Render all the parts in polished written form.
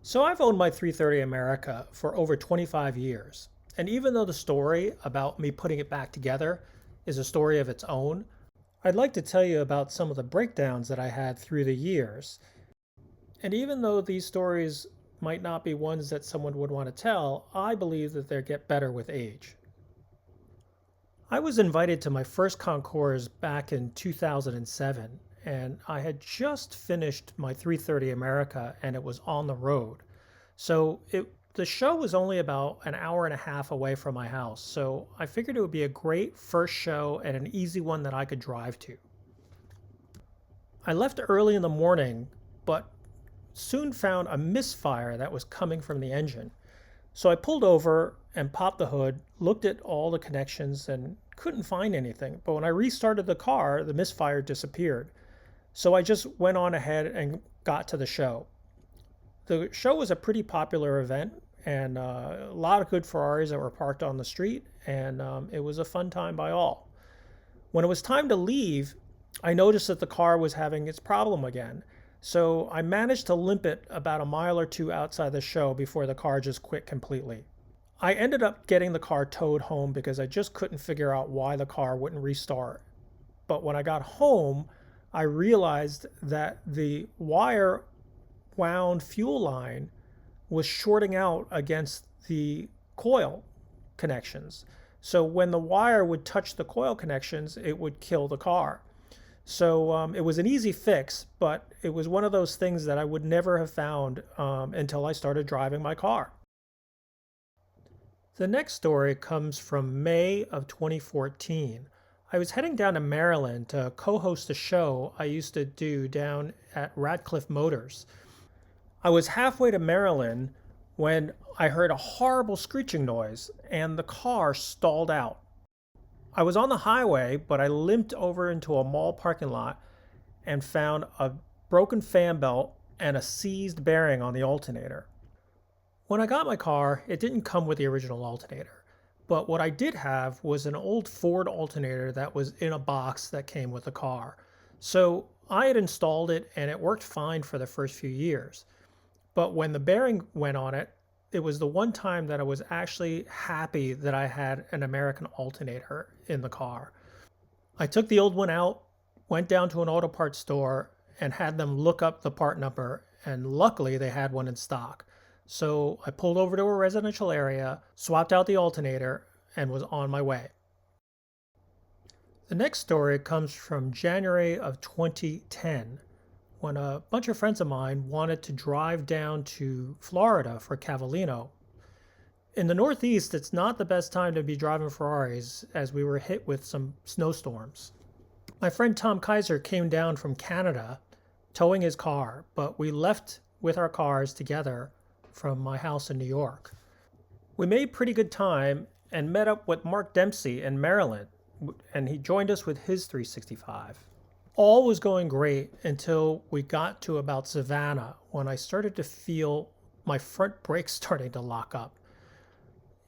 So I've owned my 330 America for over 25 years. And even though the story about me putting it back together is a story of its own, I'd like to tell you about some of the breakdowns that I had through the years. And even though these stories might not be ones that someone would want to tell, I believe that they get better with age. I was invited to my first concours back in 2007, and I had just finished my 330 America and it was on the road. The show was only about an hour and a half away from my house, so I figured it would be a great first show and an easy one that I could drive to. I left early in the morning, but soon found a misfire that was coming from the engine. So I pulled over and popped the hood, looked at all the connections, and couldn't find anything. But when I restarted the car, the misfire disappeared. So I just went on ahead and got to the show. The show was a pretty popular event, and a lot of good Ferraris that were parked on the street, and it was a fun time by all. When it was time to leave, I noticed that the car was having its problem again. So I managed to limp it about a mile or two outside the show before the car just quit completely. I ended up getting the car towed home because I just couldn't figure out why the car wouldn't restart. But when I got home, I realized that the wire wound fuel line was shorting out against the coil connections. So when the wire would touch the coil connections, it would kill the car. So it was an easy fix, but it was one of those things that I would never have found until I started driving my car. The next story comes from May of 2014. I was heading down to Maryland to co-host a show I used to do down at Radcliffe Motors. I was halfway to Maryland when I heard a horrible screeching noise and the car stalled out. I was on the highway, but I limped over into a mall parking lot and found a broken fan belt and a seized bearing on the alternator. When I got my car, it didn't come with the original alternator, but what I did have was an old Ford alternator that was in a box that came with the car. So I had installed it and it worked fine for the first few years. But when the bearing went on it, it was the one time that I was actually happy that I had an American alternator in the car. I took the old one out, went down to an auto parts store, and had them look up the part number, and luckily they had one in stock. So I pulled over to a residential area, swapped out the alternator, and was on my way. The next story comes from January of 2010. When a bunch of friends of mine wanted to drive down to Florida for Cavallino. In the Northeast, it's not the best time to be driving Ferraris as we were hit with some snowstorms. My friend Tom Kaiser came down from Canada towing his car, but we left with our cars together from my house in New York. We made pretty good time and met up with Mark Dempsey in Maryland, and he joined us with his 365. All was going great until we got to about Savannah when I started to feel my front brakes starting to lock up.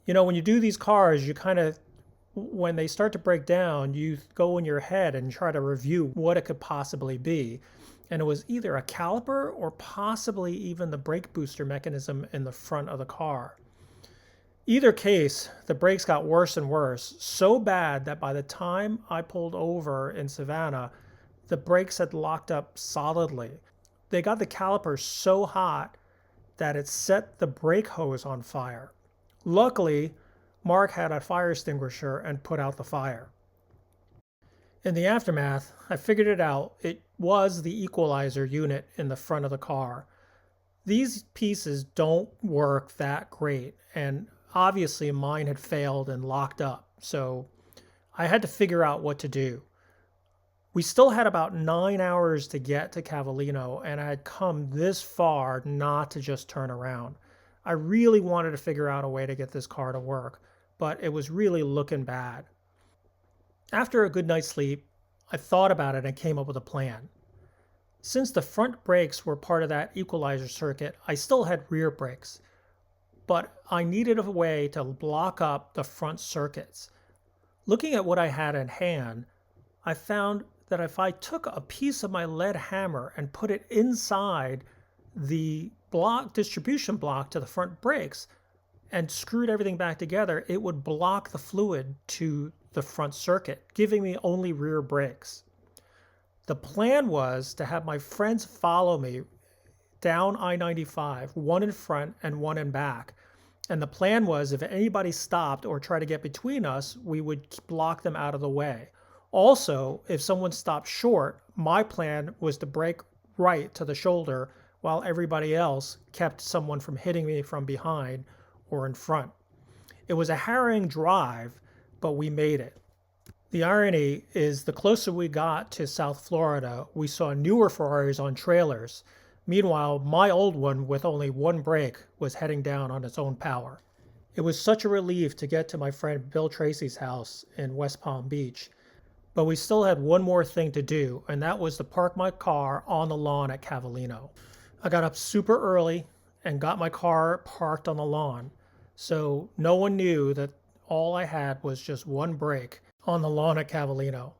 You know, when you do these cars, when they start to break down, you go in your head and try to review what it could possibly be. And it was either a caliper or possibly even the brake booster mechanism in the front of the car. Either case, the brakes got worse and worse, so bad that by the time I pulled over in Savannah, the brakes had locked up solidly. They got the caliper so hot that it set the brake hose on fire. Luckily, Mark had a fire extinguisher and put out the fire. In the aftermath, I figured it out. It was the equalizer unit in the front of the car. These pieces don't work that great, and obviously mine had failed and locked up, so I had to figure out what to do. We still had about 9 hours to get to Cavallino, and I had come this far not to just turn around. I really wanted to figure out a way to get this car to work, but it was really looking bad. After a good night's sleep, I thought about it and came up with a plan. Since the front brakes were part of that equalizer circuit, I still had rear brakes, but I needed a way to block up the front circuits. Looking at what I had in hand, I found that if I took a piece of my lead hammer and put it inside the distribution block to the front brakes and screwed everything back together, it would block the fluid to the front circuit, giving me only rear brakes. The plan was to have my friends follow me down I-95, one in front and one in back. And the plan was if anybody stopped or tried to get between us, we would block them out of the way. Also, if someone stopped short, my plan was to brake right to the shoulder while everybody else kept someone from hitting me from behind or in front. It was a harrowing drive, but we made it. The irony is the closer we got to South Florida, we saw newer Ferraris on trailers. Meanwhile, my old one with only one brake was heading down on its own power. It was such a relief to get to my friend Bill Tracy's house in West Palm Beach, but we still had one more thing to do, and that was to park my car on the lawn at Cavallino. I got up super early and got my car parked on the lawn, so no one knew that all I had was just one brake on the lawn at Cavallino.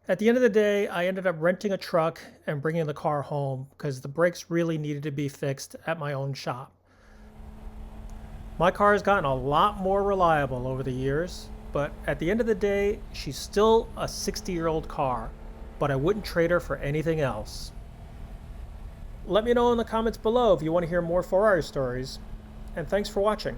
At the end of the day, I ended up renting a truck and bringing the car home because the brakes really needed to be fixed at my own shop. My car has gotten a lot more reliable over the years, but at the end of the day, she's still a 60-year-old car, but I wouldn't trade her for anything else. Let me know in the comments below if you want to hear more Ferrari stories, and thanks for watching.